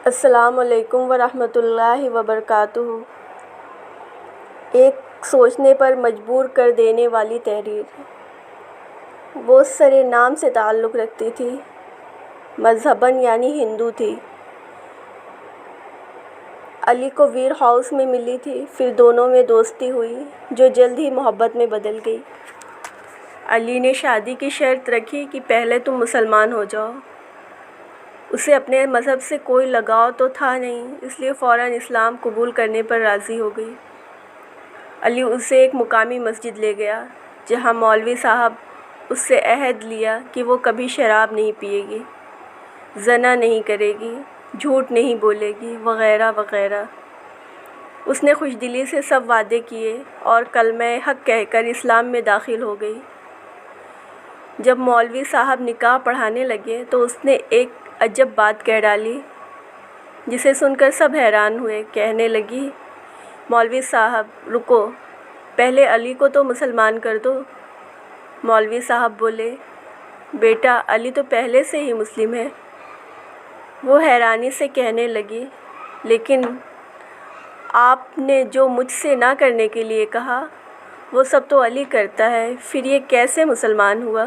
السلام علیکم ورحمۃ اللہ وبرکاتہ۔ ایک سوچنے پر مجبور کر دینے والی تحریر۔ وہ سر نام سے تعلق رکھتی تھی، مذہباً یعنی ہندو تھی۔ علی کو ویر ہاؤس میں ملی تھی، پھر دونوں میں دوستی ہوئی جو جلد ہی محبت میں بدل گئی۔ علی نے شادی کی شرط رکھی کہ پہلے تم مسلمان ہو جاؤ۔ اسے اپنے مذہب سے کوئی لگاؤ تو تھا نہیں، اس لیے فوراً اسلام قبول کرنے پر راضی ہو گئی۔ علی اسے ایک مقامی مسجد لے گیا جہاں مولوی صاحب اس سے عہد لیا کہ وہ کبھی شراب نہیں پیے گی، زنا نہیں کرے گی، جھوٹ نہیں بولے گی، وغیرہ وغیرہ۔ اس نے خوش دلی سے سب وعدے کیے اور کلمہ حق کہہ کر اسلام میں داخل ہو گئی۔ جب مولوی صاحب نکاح پڑھانے لگے تو اس نے ایک عجب بات کہہ ڈالی جسے سن کر سب حیران ہوئے۔ کہنے لگی، مولوی صاحب رکو، پہلے علی کو تو مسلمان کر دو۔ مولوی صاحب بولے، بیٹا علی تو پہلے سے ہی مسلم ہے۔ وہ حیرانی سے کہنے لگی، لیکن آپ نے جو مجھ سے نہ کرنے کے لیے کہا وہ سب تو علی کرتا ہے، پھر یہ کیسے مسلمان ہوا؟